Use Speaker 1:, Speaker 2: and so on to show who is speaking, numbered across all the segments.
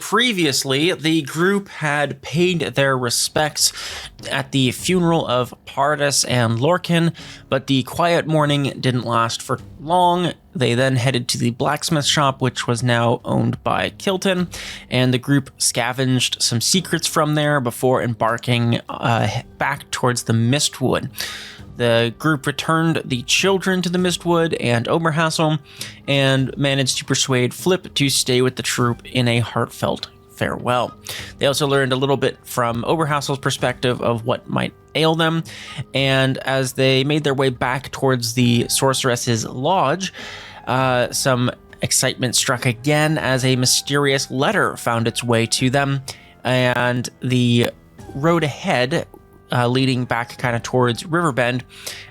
Speaker 1: previously, the group had paid their respects at the funeral of Pardus and Lorcan, but the quiet mourning didn't last for long. They then headed to the blacksmith shop, which was now owned by Kilton, and the group scavenged some secrets from there before embarking back towards the Mystwood. The group returned the children to the Mystwood and Oberhassel and managed to persuade Flip to stay with the troop in a heartfelt farewell. They also learned a little bit from Oberhassel's perspective of what might ail them, and as they made their way back towards the sorceress's lodge, some excitement struck again as a mysterious letter found its way to them, and the road ahead leading back kind of towards Riverbend,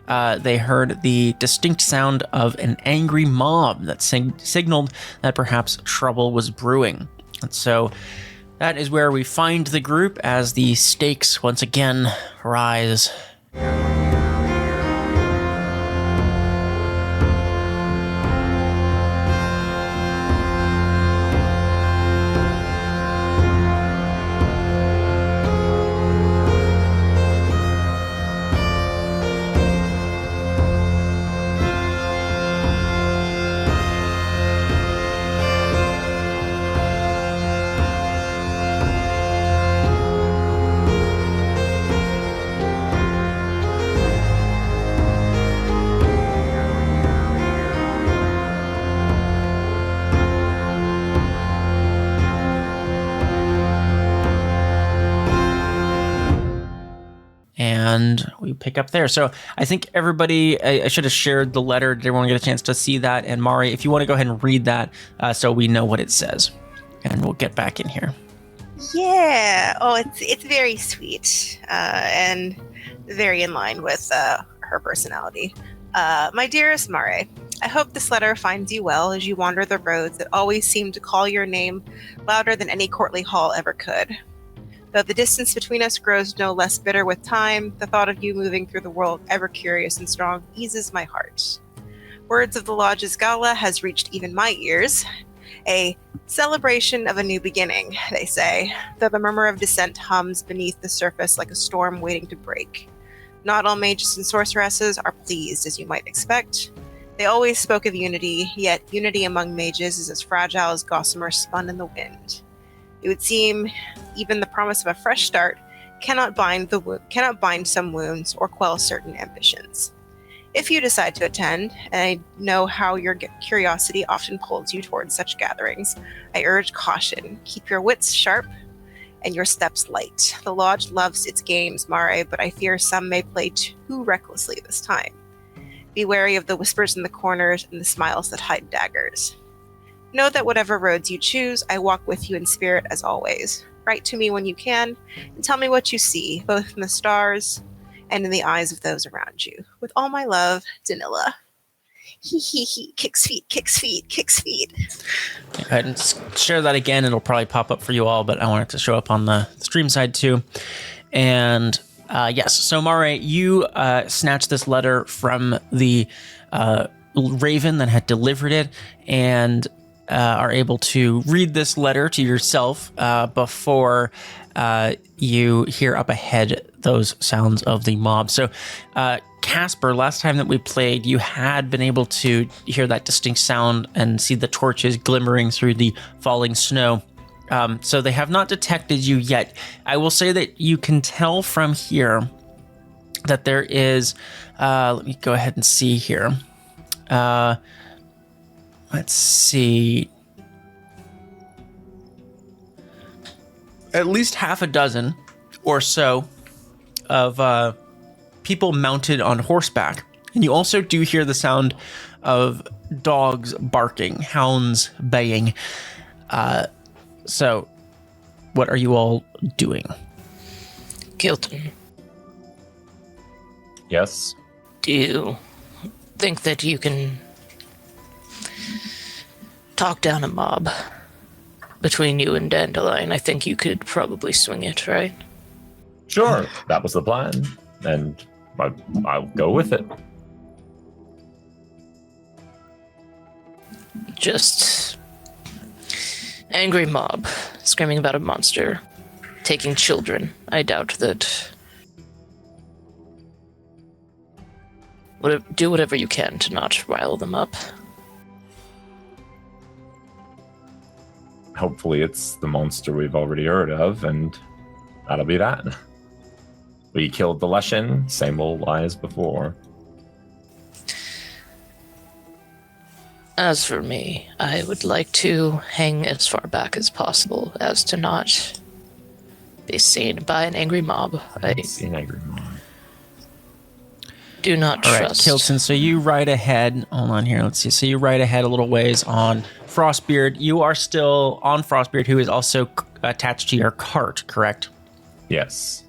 Speaker 1: they heard the distinct sound of an angry mob that signaled that perhaps trouble was brewing. And so that is where we find the group as the stakes once again rise. And we pick up there. So I think everybody, I should have shared the letter. Did everyone get a chance to see that? And Mari, if you want to go ahead and read that so we know what it says. And we'll get back in here.
Speaker 2: Yeah. Oh, it's very sweet and very in line with her personality. My dearest Mare, I hope this letter finds you well as you wander the roads that always seem to call your name louder than any courtly hall ever could. Though the distance between us grows no less bitter with time, the thought of you moving through the world ever curious and strong eases my heart. Words of the Lodge's gala has reached even my ears. A celebration of a new beginning, they say, though the murmur of dissent hums beneath the surface like a storm waiting to break. Not all mages and sorceresses are pleased, as you might expect. They always spoke of unity, yet unity among mages is as fragile as gossamer spun in the wind. It would seem even the promise of a fresh start cannot bind some wounds or quell certain ambitions. If you decide to attend, and I know how your curiosity often pulls you towards such gatherings, I urge caution. Keep your wits sharp and your steps light. The Lodge loves its games, Mare, but I fear some may play too recklessly this time. Be wary of the whispers in the corners and the smiles that hide daggers. Know that whatever roads you choose, I walk with you in spirit as always. Write to me when you can, and tell me what you see, both in the stars and in the eyes of those around you. With all my love, Danila. Hee hee hee, kicks feet, kicks feet, kicks feet.
Speaker 1: Go ahead and share that again. It'll probably pop up for you all, but I want it to show up on the stream side too. And yes, so Mare, you snatched this letter from the raven that had delivered it, and are able to read this letter to yourself before you hear up ahead those sounds of the mob. So, Casper, last time that we played, you had been able to hear that distinct sound and see the torches glimmering through the falling snow. So they have not detected you yet. I will say that you can tell from here that there is, let me go ahead and see here. Let's see. At least half a dozen or so of people mounted on horseback. And you also do hear the sound of dogs barking, hounds baying. So, what are you all doing?
Speaker 3: Kilton.
Speaker 4: Yes?
Speaker 3: Do you think that you can talk down a mob between you and Dandelion? I think you could probably swing it, right?
Speaker 4: Sure, that was the plan, and I'll go with it.
Speaker 3: Just angry mob. screaming about a monster taking children. I doubt that. Do whatever you can to not rile them up.
Speaker 4: Hopefully it's the monster we've already heard of, and that'll be that. We killed the Leshen, same old lie as before.
Speaker 3: As for me, I would like to hang as far back as possible as to not be seen by an angry mob.
Speaker 4: An angry mob.
Speaker 3: Do not trust.
Speaker 1: All right, Kilton, so you ride ahead. Hold on here, let's see. So you ride ahead a little ways on Frostbeard. You are still on Frostbeard, who is also attached to your cart, correct?
Speaker 4: Yes.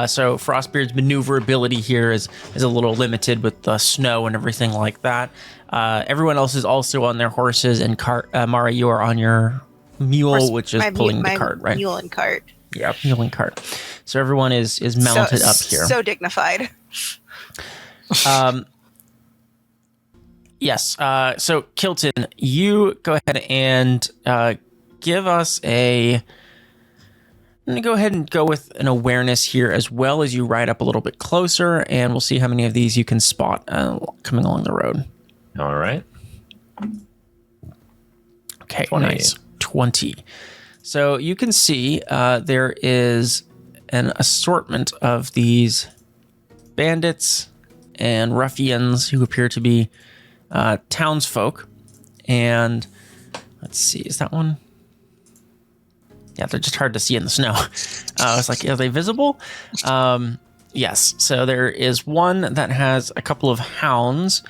Speaker 1: So Frostbeard's maneuverability here is a little limited with the snow and everything like that. Everyone else is also on their horses and cart. Mara, you are on your mule, which is pulling the cart, right?
Speaker 2: Mule and cart.
Speaker 1: Yep, mule and cart. So everyone is mounted up here.
Speaker 2: So dignified.
Speaker 1: Yes. So Kilton, you go ahead and give us a. I'm going to go ahead and go with an awareness here as well as you ride up a little bit closer, and we'll see how many of these you can spot coming along the road.
Speaker 4: All right.
Speaker 1: Okay,
Speaker 4: 20.
Speaker 1: nice. 20. So you can see there is an assortment of these bandits and ruffians who appear to be townsfolk. And let's see, is that one? Yeah, they're just hard to see in the snow. I was like, are they visible? Yes, so there is one that has a couple of hounds.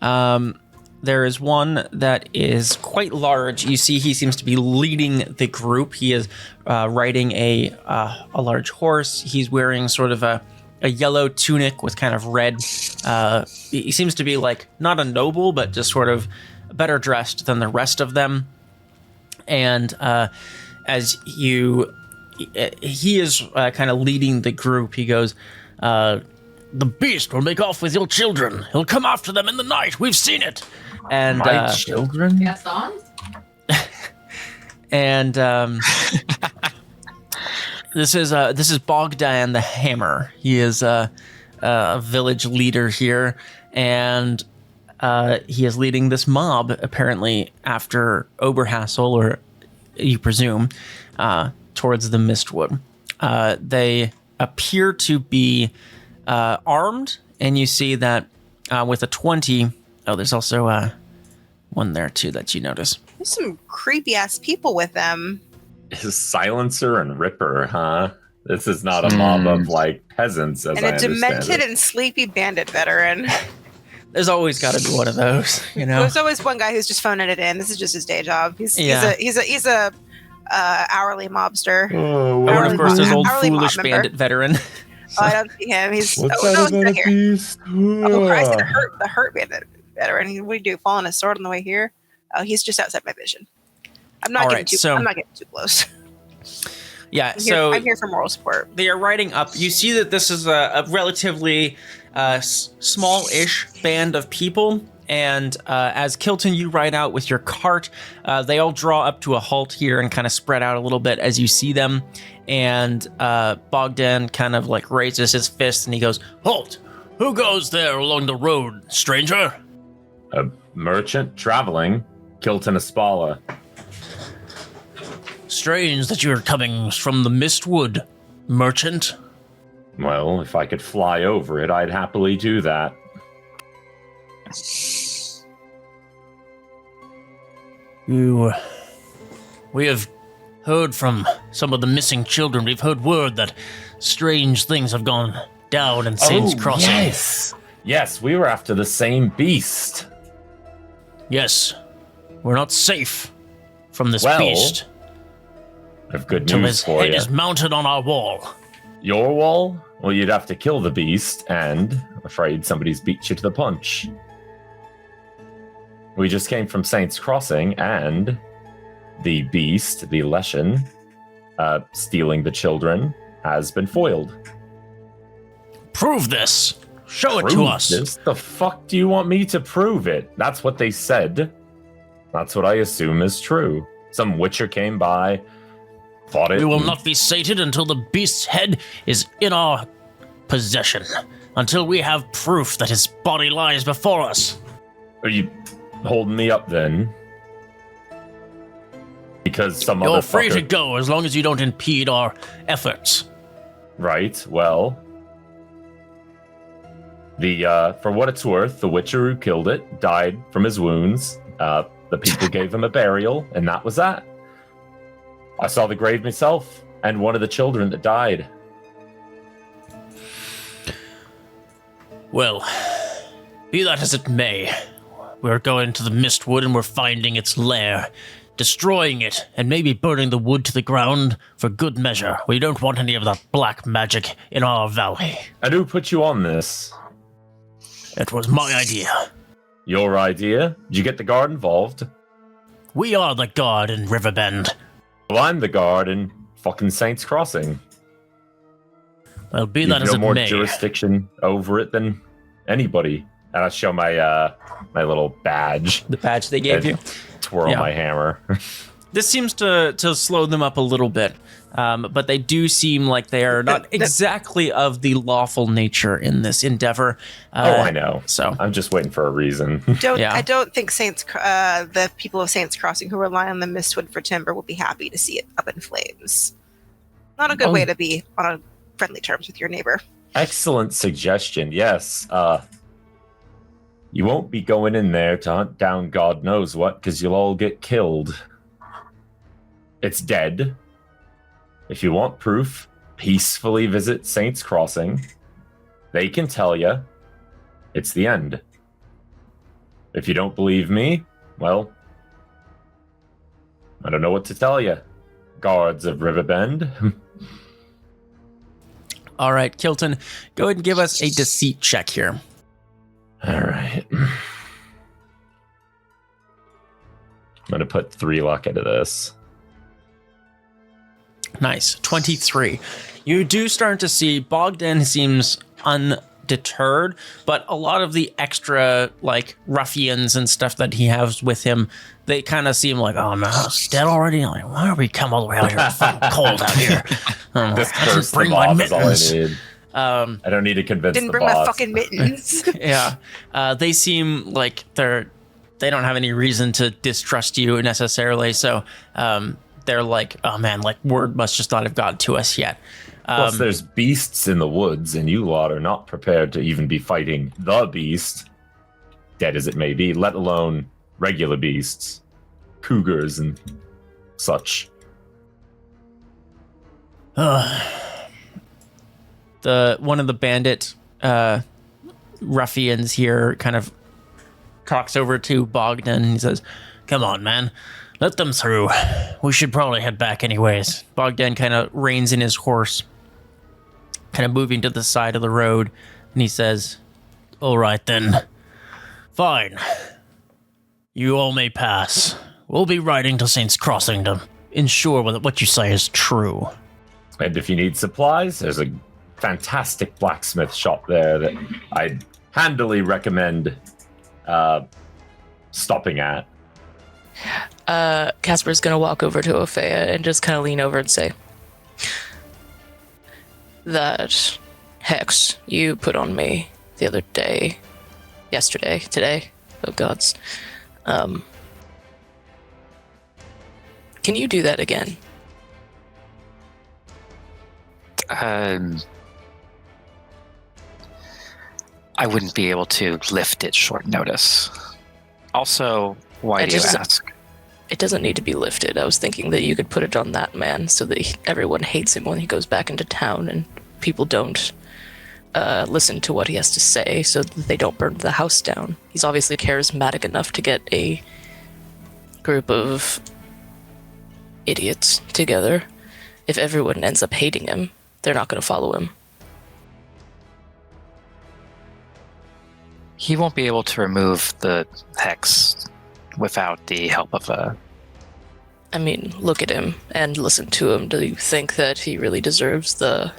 Speaker 1: There is one that is quite large. You see he seems to be leading the group. He is riding a large horse. He's wearing sort of a yellow tunic with kind of red. He seems to be like not a noble, but just sort of better dressed than the rest of them. And as he is kind of leading the group, he goes, "The beast will make off with your children. He'll come after them in the night. We've seen it." And
Speaker 4: My children?
Speaker 5: Yes, on?
Speaker 1: and this is Bogdan the Hammer. He is a village leader here, and he is leading this mob apparently after Oberhassel, or you presume, towards the Mystwood. They appear to be armed, and you see that with a 20. Oh, there's also one there too that you notice.
Speaker 2: There's some creepy ass people with them.
Speaker 4: His silencer and ripper, huh? This is not a mob of like peasants, as
Speaker 2: And
Speaker 4: I
Speaker 2: a
Speaker 4: understand
Speaker 2: demented
Speaker 4: it.
Speaker 2: and sleepy bandit veteran.
Speaker 1: There's always got to be one of those, you know.
Speaker 2: There's always one guy who's just phoning it in. This is just his day job. He's a hourly mobster.
Speaker 4: Oh,
Speaker 1: And of course, there's old
Speaker 2: Hourly mob
Speaker 1: foolish
Speaker 2: member.
Speaker 1: bandit veteran.
Speaker 2: Oh, I don't see him. He's
Speaker 4: What's
Speaker 2: no,
Speaker 4: that
Speaker 2: he's
Speaker 4: about
Speaker 2: not
Speaker 4: a
Speaker 2: here.
Speaker 4: beast?
Speaker 2: Oh, I said the hurt bandit veteran. What do you do? Fall on a sword on the way here? Oh, he's just outside my vision. I'm not
Speaker 1: All
Speaker 2: getting
Speaker 1: right,
Speaker 2: too.
Speaker 1: so-
Speaker 2: I'm not getting too close.
Speaker 1: Yeah,
Speaker 2: I'm here for moral support.
Speaker 1: they are riding up. You see that this is a relatively small-ish band of people. And as Kilton, you ride out with your cart. They all draw up to a halt here and kind of spread out a little bit as you see them. And Bogdan kind of like raises his fist and he goes, "Halt! Who goes there along the road, stranger?"
Speaker 4: A merchant traveling, Kilton Aspala.
Speaker 1: "Strange that you're coming from the Mystwood, merchant."
Speaker 4: Well, if I could fly over it, I'd happily do that.
Speaker 1: We have heard from some of the missing children. We've heard word that strange things have gone down in Saints Crossing.
Speaker 4: Yes, we were after the same beast.
Speaker 1: Yes, we're not safe from this
Speaker 4: Well,
Speaker 1: beast
Speaker 4: I have good
Speaker 1: until
Speaker 4: news
Speaker 1: his
Speaker 4: for
Speaker 1: head
Speaker 4: you.
Speaker 1: is mounted on our wall.
Speaker 4: Your wall? Well, you'd have to kill the beast, and I'm afraid somebody's beat you to the punch. We just came from Saints Crossing, and the beast, the Leshen, stealing the children, has been foiled.
Speaker 1: Prove this. Show it to
Speaker 4: Prove
Speaker 1: us.
Speaker 4: this? The fuck do you want me to prove it? That's what they said. That's what I assume is true. Some witcher came by, fought it.
Speaker 1: We will
Speaker 4: and-
Speaker 1: not be sated until the beast's head is in our possession. Until we have proof that his body lies before us.
Speaker 4: Are you holding me up then? Because some
Speaker 1: You're
Speaker 4: other
Speaker 1: free to
Speaker 4: fucker-
Speaker 1: go as long as you don't impede our efforts.
Speaker 4: Right, well... for what it's worth, the witcher who killed it died from his wounds. The people gave him a burial, and that was that. I saw the grave myself, and one of the children that died.
Speaker 1: Well, be that as it may, we're going to the Mystwood and we're finding its lair, destroying it, and maybe burning the wood to the ground for good measure. We don't want any of that black magic in our valley.
Speaker 4: And who put you on this?
Speaker 1: It was my idea.
Speaker 4: Your idea? Did you get the guard involved?
Speaker 1: We are the guard in Riverbend.
Speaker 4: Well, I'm the guard in fucking Saints Crossing.
Speaker 1: Well, be
Speaker 4: You've
Speaker 1: that as
Speaker 4: no
Speaker 1: it
Speaker 4: more
Speaker 1: may.
Speaker 4: jurisdiction over it than anybody. And I show my my little badge.
Speaker 1: The badge they gave
Speaker 4: and
Speaker 1: you.
Speaker 4: Twirl
Speaker 1: Yeah.
Speaker 4: my hammer.
Speaker 1: This seems to slow them up a little bit, but they do seem like they are not exactly of the lawful nature in this endeavor.
Speaker 4: I know.
Speaker 1: So
Speaker 4: I'm just waiting for a reason.
Speaker 1: Yeah.
Speaker 2: I don't think the people of Saints Crossing who rely on the Mystwood for timber will be happy to see it up in flames. Not a good way to be on a friendly terms with your neighbor.
Speaker 4: Excellent suggestion. Yes. You won't be going in there to hunt down God knows what, because you'll all get killed. It's dead. If you want proof, peacefully visit Saints Crossing. They can tell you it's the end. If you don't believe me, well, I don't know what to tell you. Guards of Riverbend.
Speaker 1: all right, Kilton, go ahead and give us a deceit check here.
Speaker 4: All right. I'm going to put 3 luck into this.
Speaker 1: Nice, 23. You do start to see Bogdan seems undeterred, but a lot of the extra like ruffians and stuff that he has with him, they kind of seem like, oh man, it's dead already. Like, why are we come all the way out here? It's fucking cold out here.
Speaker 4: This
Speaker 1: I didn't
Speaker 4: curse
Speaker 1: bring
Speaker 4: the
Speaker 1: my
Speaker 4: mob is all I
Speaker 1: mittens.
Speaker 4: need. I don't need to convince
Speaker 2: Didn't
Speaker 4: the
Speaker 2: bring
Speaker 4: boss.
Speaker 2: my fucking mittens.
Speaker 1: Yeah, they seem like they don't have any reason to distrust you necessarily. So they're like, oh man, like word must just not have gotten to us yet.
Speaker 4: Plus, there's beasts in the woods, and you lot are not prepared to even be fighting the beast, dead as it may be, let alone regular beasts, cougars and such.
Speaker 1: One of the bandit ruffians here kind of talks over to Bogdan and he says, come on, man, let them through. We should probably head back anyways. Bogdan kind of reins in his horse, kind of moving to the side of the road, and he says, all right then, fine. You all may pass. We'll be riding to Saints Crossing to ensure that what you say is true.
Speaker 4: And if you need supplies, there's a fantastic blacksmith shop there that I'd handily recommend stopping at.
Speaker 3: Casper's gonna walk over to Opheia and just kind of lean over and say, that hex you put on me the other day, yesterday, today, oh gods, can you do that again?
Speaker 5: I wouldn't be able to lift it short notice. Also, why do you ask?
Speaker 3: It doesn't need to be lifted. I was thinking that you could put it on that man so that everyone hates him when he goes back into town and people don't listen to what he has to say so that they don't burn the house down. He's obviously charismatic enough to get a group of idiots together. If everyone ends up hating him, they're not going to follow him.
Speaker 5: He won't be able to remove the hex without the help of a...
Speaker 3: I mean, look at him and listen to him. Do you think that he really deserves the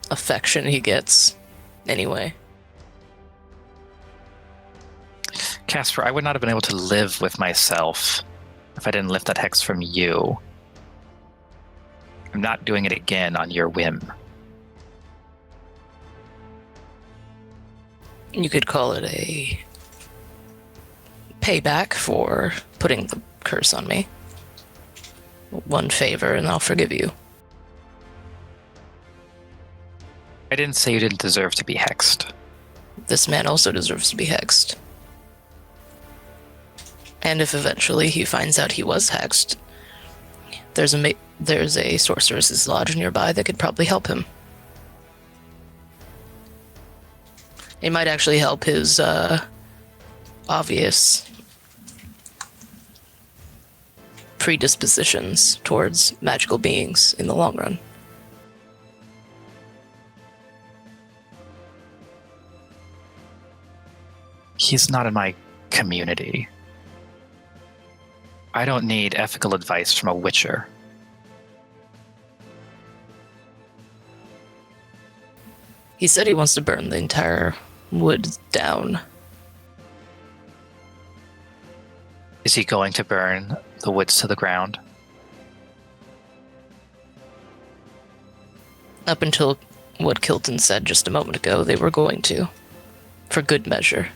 Speaker 3: affection he gets anyway?
Speaker 5: Casper, I would not have been able to live with myself if I didn't lift that hex from you, I'm not doing it again on your whim.
Speaker 3: You could call it a payback for putting the curse on me. One favor and I'll forgive you.
Speaker 5: I didn't say you didn't deserve to be hexed.
Speaker 3: This man also deserves to be hexed. And if eventually he finds out he was hexed, there's a sorceress's lodge nearby that could probably help him. It might actually help his obvious predispositions towards magical beings in the long run.
Speaker 5: He's not in my community. I don't need ethical advice from a witcher.
Speaker 3: He said he wants to burn the entire wood down.
Speaker 5: Is he going to burn the woods to the ground?
Speaker 3: Up until what Kilton said just a moment ago, they were going to. For good measure.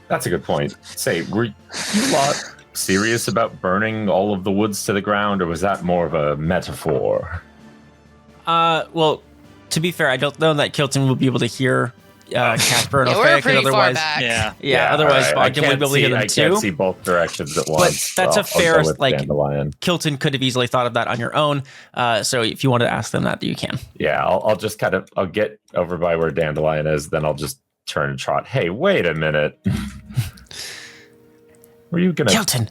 Speaker 4: That's a good point. Say, were you lot serious about burning all of the woods to the ground, or was that more of a metaphor?
Speaker 1: Well, to be fair, I don't know that Kilton will be able to hear Casper and
Speaker 3: Yeah, we're
Speaker 1: Opheia, 'cause
Speaker 3: pretty far
Speaker 1: otherwise,
Speaker 3: back.
Speaker 1: otherwise
Speaker 4: all right.
Speaker 1: Bogdan would be able to hear them
Speaker 4: I
Speaker 1: too.
Speaker 4: can't see both directions at once.
Speaker 1: But that's
Speaker 4: so
Speaker 1: a fair,
Speaker 4: I'll go with
Speaker 1: like,
Speaker 4: Dandelion.
Speaker 1: Kilton could have easily thought of that on your own. So if you want to ask them that, you can.
Speaker 4: Yeah, I'll just I'll get over by where Dandelion is, then I'll just turn and trot. Hey, wait a minute. Were you gonna
Speaker 1: Kilton,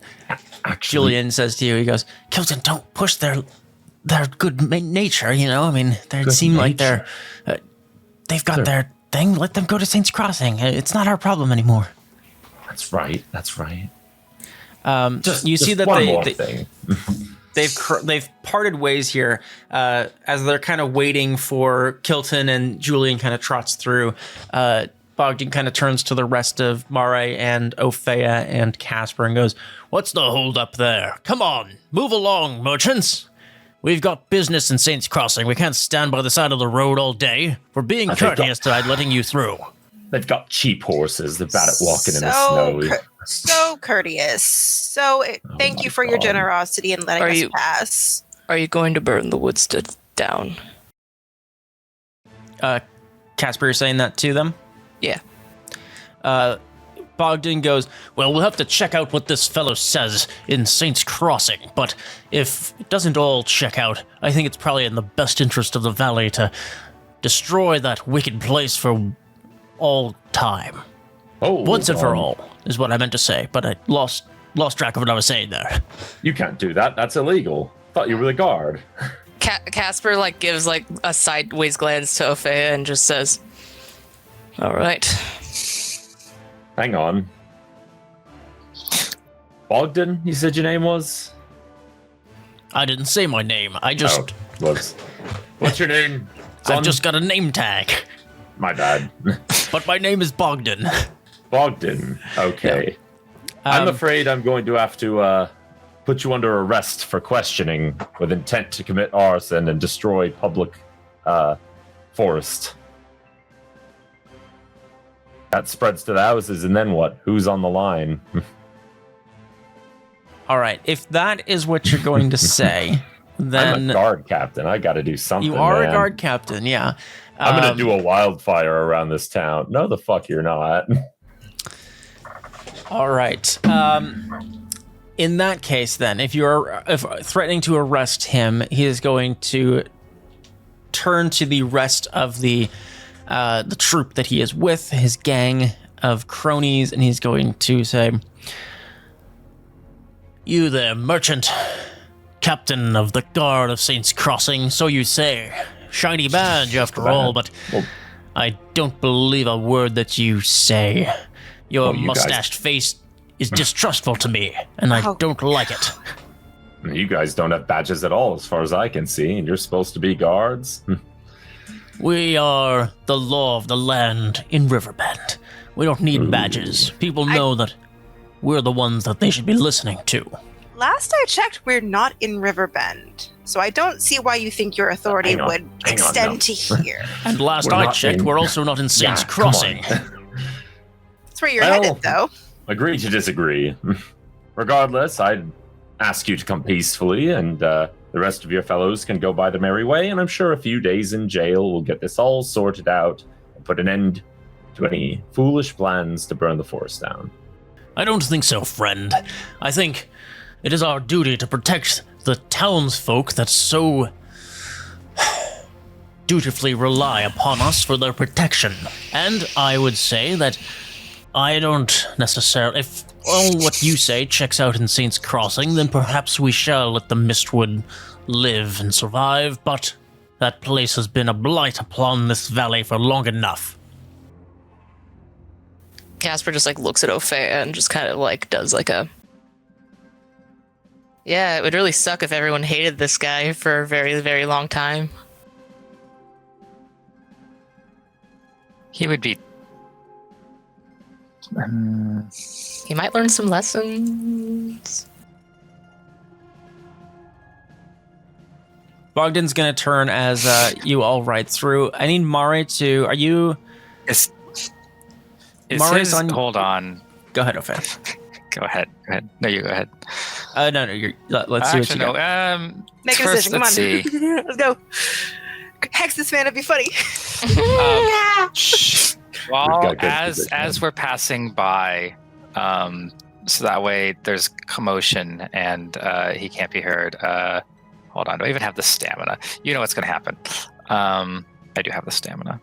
Speaker 4: actually?
Speaker 1: Julian says to you, he goes, Kilton, don't push their good nature, you know? I mean, they seem like they've got their thing. Let them go to Saints Crossing. It's not our problem anymore.
Speaker 4: That's right. That's right.
Speaker 1: You see that
Speaker 4: one more thing.
Speaker 1: they've parted ways here as they're kind of waiting for Kilton, and Julian kind of trots through. Bogdan kind of turns to the rest of Mare and Opheia and Casper and goes, "What's the hold up there? Come on, move along, merchants. We've got business in Saints Crossing. We can't stand by the side of the road all day. We're being courteous tonight, letting you through."
Speaker 4: They've got cheap horses. They're bad at walking in the snow.
Speaker 2: So courteous. Thank you for your generosity in letting us pass.
Speaker 3: Are you going to burn the woods down?
Speaker 1: Casper, you're saying that to them?
Speaker 3: Yeah.
Speaker 1: Bogdan goes, "Well, we'll have to check out what this fellow says in Saints Crossing, but if it doesn't all check out, I think it's probably in the best interest of the valley to destroy that wicked place for all time. Once and for all, is what I meant to say, but I lost track of what I was saying there."
Speaker 4: You can't do that. That's illegal. Thought you were the guard.
Speaker 3: Casper gives a sideways glance to Opheia and just says, "All right."
Speaker 4: Hang on. Bogdan, you said your name was?
Speaker 1: I didn't say my name. I just...
Speaker 4: What's your name, son?
Speaker 1: I've just got a name tag.
Speaker 4: My bad.
Speaker 1: But my name is Bogdan.
Speaker 4: Bogdan. Okay. Yeah. I'm afraid I'm going to have to put you under arrest for questioning with intent to commit arson and destroy public forest. That spreads to the houses, and then what? Who's on the line?
Speaker 1: All right, if that is what you're going to say, then...
Speaker 4: I'm a guard captain. I got to do something,
Speaker 1: You are
Speaker 4: man.
Speaker 1: a guard captain, yeah.
Speaker 4: I'm going to do a wildfire around this town. No, the fuck you're not.
Speaker 1: All right. In that case, then, if threatening to arrest him, he is going to turn to the rest of the troop that he is with, his gang of cronies, and he's going to say, "You there, merchant, captain of the guard of Saints Crossing, so you say. Shiny badge, after all, but I don't believe a word that you say. Your mustached face is distrustful to me, and I don't like it."
Speaker 4: You guys don't have badges at all, as far as I can see, and you're supposed to be guards.
Speaker 1: We are the law of the land in Riverbend. We don't need badges. People know that we're the ones that they should be listening to.
Speaker 2: Last I checked, we're not in Riverbend, so I don't see why you think your authority would extend to here.
Speaker 1: And last I checked, we're also not in Saints Crossing.
Speaker 2: That's where you're headed, though.
Speaker 4: Agree to disagree. Regardless, I'd ask you to come peacefully, and the rest of your fellows can go by the merry way, and I'm sure a few days in jail will get this all sorted out and put an end to any foolish plans to burn the forest down.
Speaker 1: I don't think so, friend. I think it is our duty to protect the townsfolk that so dutifully rely upon us for their protection. And I would say that I don't necessarily... If all what you say checks out in Saints Crossing, then perhaps we shall let the Mystwood live and survive, but that place has been a blight upon this valley for long enough.
Speaker 3: Casper just looks at Opheia and just kind of does a... Yeah, it would really suck if everyone hated this guy for a very, very long time.
Speaker 5: He would be...
Speaker 3: He might learn some lessons.
Speaker 1: Bogdan's gonna turn as you all ride through. I need Mare to... Are you...
Speaker 5: Is
Speaker 1: Mare's
Speaker 5: his... Hold on.
Speaker 1: Go ahead, Opheia.
Speaker 5: Go ahead. No, you go ahead.
Speaker 1: No, let's see what you got.
Speaker 2: Make a decision. Come on.
Speaker 5: See.
Speaker 2: Let's go. Hex this man, it'd be funny.
Speaker 5: Well, as we're passing by, so that way there's commotion and he can't be heard. Hold on, do I even have the stamina? You know what's going to happen. I do have the stamina.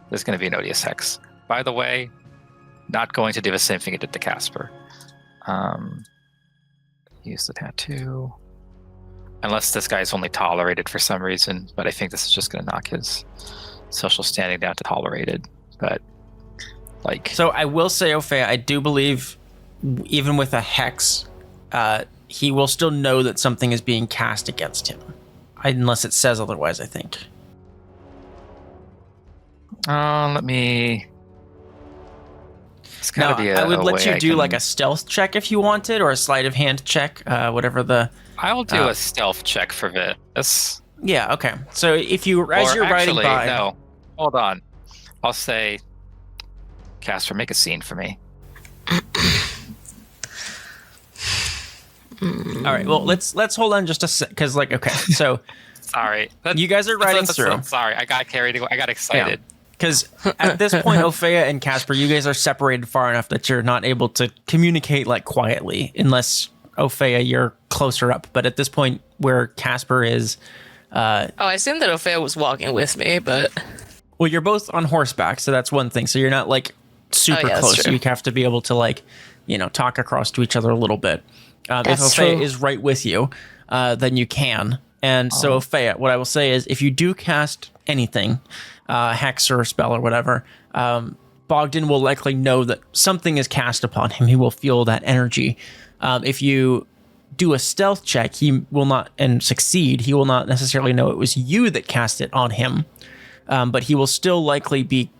Speaker 5: There's going to be an odious hex. By the way, not going to do the same thing it did to Casper. Use the tattoo. Unless this guy's only tolerated for some reason, but I think this is just going to knock his social standing down to tolerated. But,
Speaker 1: So I will say, Opheia, I do believe, even with a hex, he will still know that something is being cast against him. Unless it says otherwise, I think.
Speaker 5: Let me... It's gotta be
Speaker 1: I would let you do
Speaker 5: can...
Speaker 1: a stealth check if you wanted, or a sleight of hand check, whatever the...
Speaker 5: I'll do a stealth check for this.
Speaker 1: Yeah, okay. So if you, as you're riding by...
Speaker 5: No, hold on. I'll say, Casper, make a scene for me.
Speaker 1: All right, well, let's hold on just a sec, because, okay, so...
Speaker 5: Sorry.
Speaker 1: You guys are riding through.
Speaker 5: Sorry, I got carried away. I got excited.
Speaker 1: Because at this point, Opheia and Casper, you guys are separated far enough that you're not able to communicate quietly, unless Opheia, you're closer up. But at this point, where Casper is,
Speaker 3: I assumed that Opheia was walking with me, but
Speaker 1: well, you're both on horseback, so that's one thing. So you're not super close.
Speaker 3: True.
Speaker 1: You have to be able to talk across to each other a little bit. If Opheia is right with you, then you can. And so, Opheia, what I will say is, if you do cast anything, hex or spell or whatever, Bogdan will likely know that something is cast upon him. He will feel that energy. If you do a stealth check, he will not, and succeed, he will not necessarily know it was you that cast it on him, but he will still likely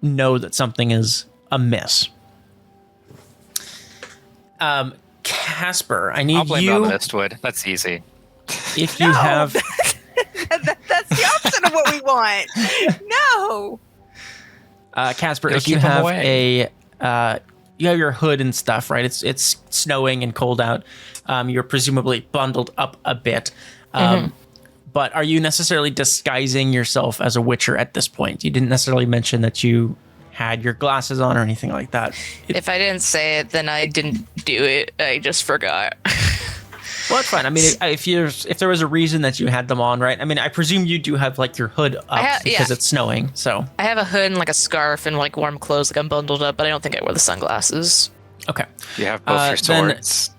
Speaker 1: know that something is amiss. Casper, I need you...
Speaker 5: I'll blame it on the Mystwood. That's easy.
Speaker 1: If you have...
Speaker 2: That's the opposite of what we want. No.
Speaker 1: Casper, if you have you have your hood and stuff, right? It's snowing and cold out. You're presumably bundled up a bit. But are you necessarily disguising yourself as a witcher at this point? You didn't necessarily mention that you had your glasses on or anything like that.
Speaker 3: If I didn't say it, then I didn't do it. I just forgot.
Speaker 1: Well, that's fine. I mean, if there was a reason that you had them on, right? I mean, I presume you do have your hood up because it's snowing. So
Speaker 3: I have a hood and a scarf and warm clothes. I'm bundled up, but I don't think I wear the sunglasses.
Speaker 1: Okay.
Speaker 5: You have both your swords.
Speaker 1: Then,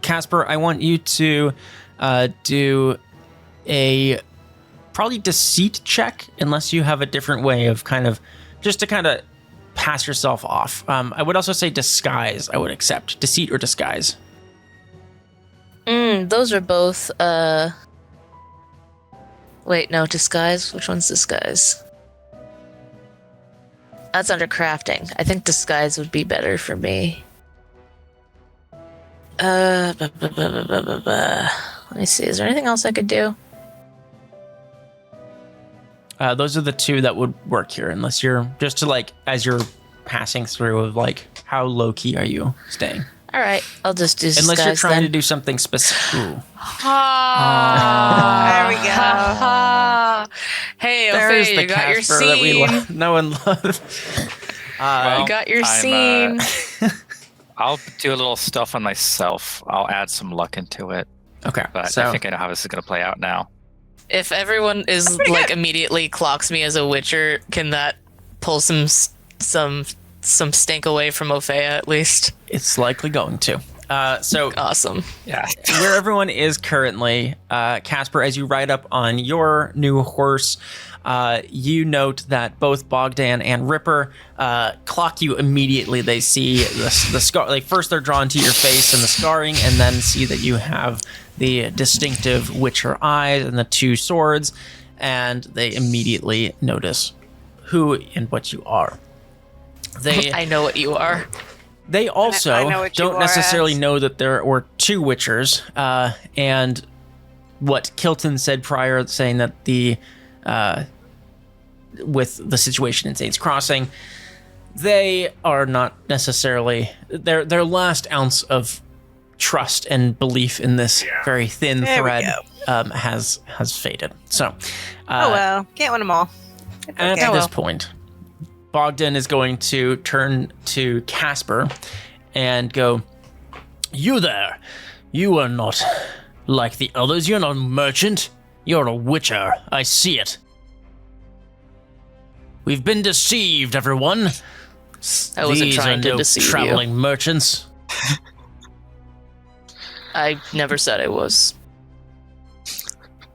Speaker 1: Casper, I want you to do a probably deceit check, unless you have a different way of just to pass yourself off. I would also say disguise. I would accept deceit or disguise.
Speaker 3: Those are both, wait, no, disguise? Which one's disguise? That's under crafting. I think disguise would be better for me. Let me see. Is there anything else I could do?
Speaker 1: Those are the two that would work here, unless you're just to like as you're passing through of like how low key are you staying?
Speaker 3: All right, I'll just do disguise
Speaker 1: Unless you're trying to
Speaker 3: then.
Speaker 1: do something specific. Ooh.
Speaker 2: There we go.
Speaker 3: Hey,
Speaker 1: There's
Speaker 3: Opheia,
Speaker 1: the
Speaker 3: you got your
Speaker 1: Casper that we
Speaker 3: scene.
Speaker 1: know and love.
Speaker 3: You got your scene.
Speaker 5: I'll do a little stuff on myself. I'll add some luck into it.
Speaker 1: Okay,
Speaker 5: But
Speaker 1: so
Speaker 5: I think I know how this is going to play out now.
Speaker 3: If everyone is
Speaker 2: pretty
Speaker 3: like
Speaker 2: good.
Speaker 3: immediately clocks me as a witcher, can that pull some stink away from Opheia at least?
Speaker 1: it's likely going to. So
Speaker 3: Awesome.
Speaker 5: Yeah.
Speaker 1: where everyone is currently, Casper, as you ride up on your new horse, you note that both Bogdan and Ripper clock you immediately. They see the scar. Like first, they're drawn to your face and the scarring, and then see that you have the distinctive Witcher eyes and the two swords, and they immediately notice who and what you are. They
Speaker 3: I know what you are.
Speaker 1: They also
Speaker 2: I know what you
Speaker 1: don't
Speaker 2: are
Speaker 1: necessarily
Speaker 2: as.
Speaker 1: know that there were two Witchers, and what Kilton said prior, saying that the with the situation in Saints Crossing, they are not necessarily their last ounce of trust and belief in this very thin
Speaker 2: There we
Speaker 1: thread has faded. So,
Speaker 2: Oh well, can't win them all. It's
Speaker 1: at
Speaker 2: okay.
Speaker 1: this point, Bogdan is going to turn to Casper and go, "You there. You are not like the others. You're not a merchant. You're a witcher. I see it. We've been deceived, everyone.
Speaker 3: I wasn't
Speaker 1: These
Speaker 3: trying
Speaker 1: are
Speaker 3: to
Speaker 1: no
Speaker 3: deceive you.
Speaker 1: traveling merchants."
Speaker 3: I never said I was.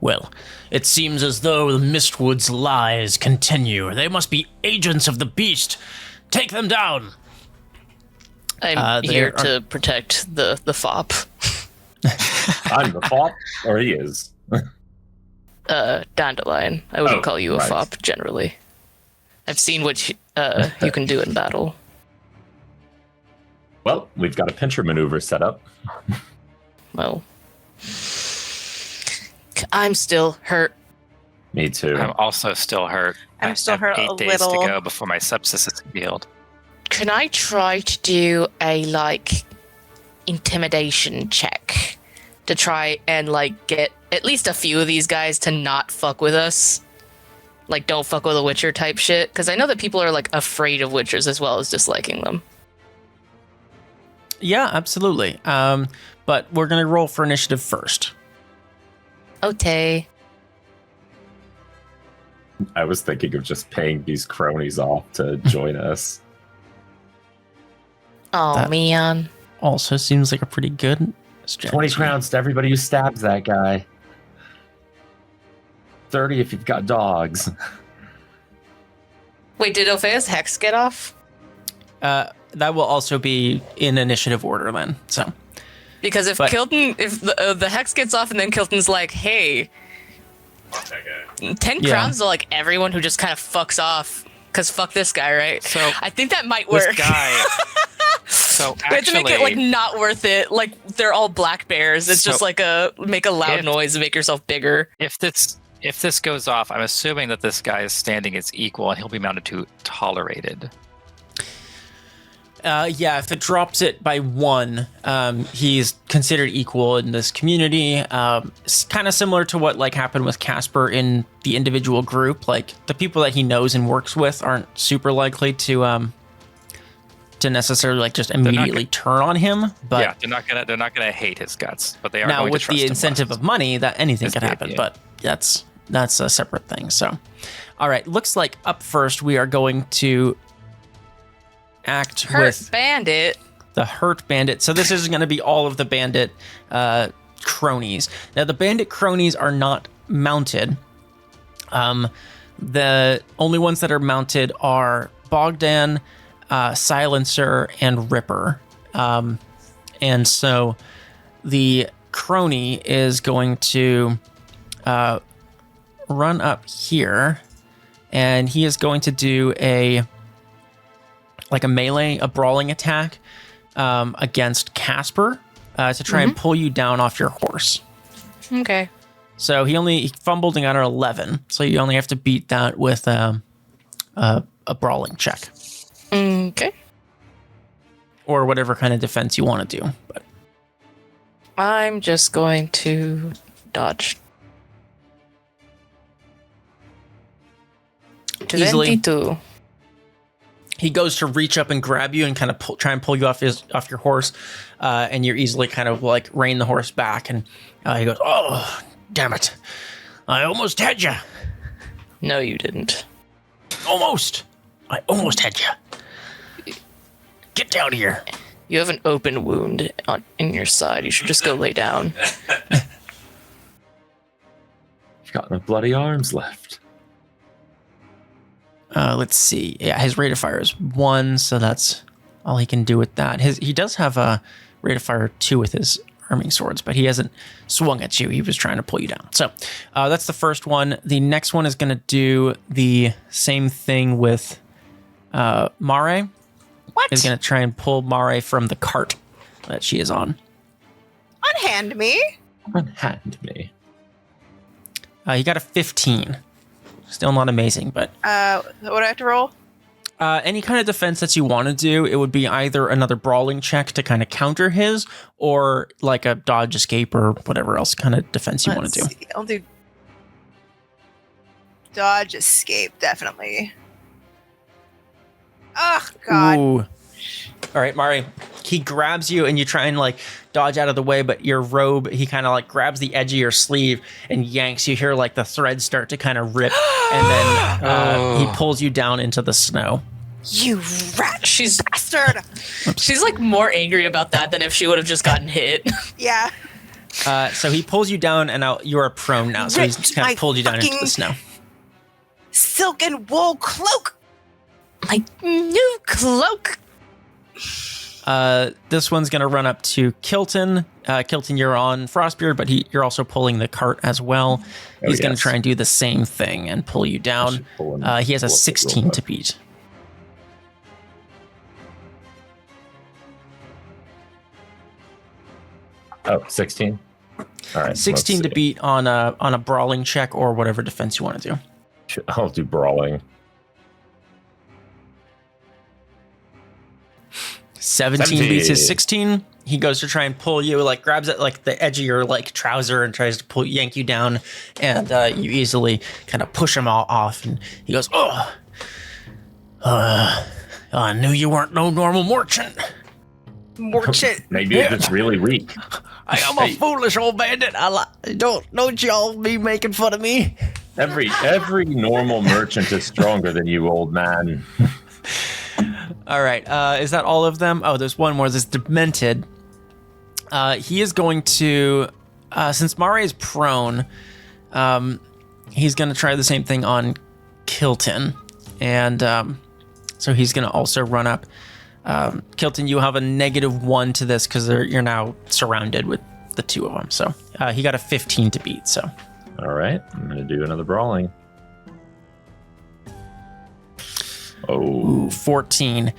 Speaker 1: Well, it seems as though the Mystwood's lies continue. They must be agents of the beast. Take them down.
Speaker 3: I'm
Speaker 1: they
Speaker 3: here
Speaker 1: are-
Speaker 3: to protect the fop.
Speaker 4: I'm the fop, or he is.
Speaker 3: Dandelion. I wouldn't
Speaker 4: Oh,
Speaker 3: call you a
Speaker 4: right.
Speaker 3: fop generally. I've seen what you can do in battle.
Speaker 4: Well, we've got a pincher maneuver set up.
Speaker 3: Well, I'm still hurt.
Speaker 4: Me too.
Speaker 5: I'm also still hurt.
Speaker 2: I'm
Speaker 5: I
Speaker 2: still
Speaker 5: have
Speaker 2: hurt
Speaker 5: 8
Speaker 2: a
Speaker 5: days
Speaker 2: little.
Speaker 5: to go before my sepsis is healed.
Speaker 3: Can I try to do a intimidation check to try and get at least a few of these guys to not fuck with us? Like, don't fuck with a Witcher type shit? Because I know that people are afraid of Witchers as well as disliking them.
Speaker 1: Yeah, absolutely. But we're going to roll for initiative first.
Speaker 3: Okay.
Speaker 4: I was thinking of just paying these cronies off to join us.
Speaker 3: Oh,
Speaker 1: That-
Speaker 3: man.
Speaker 1: Also seems like a pretty good strategy.
Speaker 4: 20 crowns to everybody who stabs that guy. 30 if you've got dogs.
Speaker 3: Wait, did Opheia's hex get off?
Speaker 1: That will also be in initiative order then. So,
Speaker 3: Because if
Speaker 1: But-
Speaker 3: if the hex gets off and then Kilton's like, hey, 10
Speaker 1: Yeah.
Speaker 3: crowns to everyone who just kind of fucks off, because fuck this guy, right?
Speaker 5: So
Speaker 3: I think that might
Speaker 5: this
Speaker 3: work.
Speaker 5: guy. So
Speaker 3: We have to
Speaker 5: actually,
Speaker 3: make it not worth it. They're all black bears. It's
Speaker 5: So-
Speaker 3: just make a loud
Speaker 5: If-
Speaker 3: noise and make yourself bigger.
Speaker 5: if this goes off, I'm assuming that this guy's standing is equal and he'll be mounted to tolerated.
Speaker 1: yeah, if it drops it by 1, he's considered equal in this community. It's kind of similar to what happened with Casper in the individual group. The people that he knows and works with aren't super likely to necessarily just immediately turn on him. But
Speaker 5: Yeah, they're not gonna hate his guts, but they are
Speaker 1: now
Speaker 5: going
Speaker 1: with
Speaker 5: to trust
Speaker 1: the
Speaker 5: him
Speaker 1: incentive
Speaker 5: less.
Speaker 1: of money, that anything
Speaker 5: Is
Speaker 1: could
Speaker 5: the
Speaker 1: happen.
Speaker 5: idea.
Speaker 1: But that's a separate thing. So, all right, looks like up first we are going to act
Speaker 3: Hurt
Speaker 1: with
Speaker 3: bandit.
Speaker 1: the Hurt Bandit. So this is going to be all of the bandit cronies. Now the bandit cronies are not mounted. The only ones that are mounted are Bogdan, Silencer, and Ripper. And so the crony is going to run up here, and he is going to do a melee, a brawling attack against Casper. to try and pull you down off your horse.
Speaker 3: Okay.
Speaker 1: So he fumbled and got an 11. So you only have to beat that with a brawling check.
Speaker 3: Okay.
Speaker 1: Or whatever kind of defense you want to do. But
Speaker 3: I'm just going to dodge.
Speaker 1: Easily.
Speaker 3: 22.
Speaker 1: He goes to reach up and grab you and kind of try and pull you off your horse, and you're easily kind of like rein the horse back, and he goes, "Oh, damn it! I almost had you."
Speaker 3: No, you didn't.
Speaker 1: Almost. I almost had you. Get down here.
Speaker 3: You have an open wound in your side. You should just go lay down.
Speaker 4: You've got no bloody arms left.
Speaker 1: Let's see. Yeah, his rate of fire is 1, so that's all he can do with that. He does have a rate of fire 2 with his arming swords, but he hasn't swung at you. He was trying to pull you down. So that's the first one. The next one is going to do the same thing with Mare.
Speaker 2: What?
Speaker 1: Is going to try and pull Mare from the cart that she is on.
Speaker 2: Unhand me.
Speaker 4: Unhand me.
Speaker 1: He got a 15. Still not amazing, but...
Speaker 2: What do I have to roll?
Speaker 1: Any kind of defense that you want to do, it would be either another brawling check to kind of counter his, or like a dodge, escape, or whatever else kind of defense you want to do.
Speaker 2: See. I'll do dodge, escape, definitely. Oh, God.
Speaker 1: Ooh. All right, Mari. He grabs you and you try and like dodge out of the way, but your robe, he kind of like grabs the edge of your sleeve and yanks. You hear like the threads start to kind of rip, and then he pulls you down into the snow.
Speaker 2: You rat bastard.
Speaker 3: She's like more angry about that than if she would have just gotten hit.
Speaker 2: Yeah.
Speaker 1: So he pulls you down, and now you are prone now. So he's kind of pulled you down into the snow.
Speaker 2: Silk and wool cloak.
Speaker 3: My new cloak.
Speaker 1: This one's going to run up to Kilton. Kilton, you're on Frostbeard, but you're also pulling the cart as well. He's going to try and do the same thing and pull you down. He has a 16 to beat.
Speaker 4: Oh, 16? All right.
Speaker 1: 16 to beat on a brawling check or whatever defense you want to do.
Speaker 4: I'll do brawling.
Speaker 1: 17 beats his 16. He goes to try and pull you, like grabs at like the edge of your like trouser and tries to yank you down, and you easily kind of push him all off. And he goes, "Oh, I knew you weren't no normal merchant."
Speaker 2: Merchant.
Speaker 4: Maybe you're just really weak.
Speaker 1: I am a foolish old bandit. Don't y'all be making fun of me.
Speaker 4: Every normal merchant is stronger than you, old man.
Speaker 1: All right. Is that all of them? Oh, there's one more. There's Demented. He is going to, since Mare is prone, he's going to try the same thing on Kilton. And so he's going to also run up. Kilton, you have a -1 to this because you're now surrounded with the two of them. So he got a 15 to beat. So.
Speaker 4: All right. I'm going to do another brawling.
Speaker 1: Ooh, 14.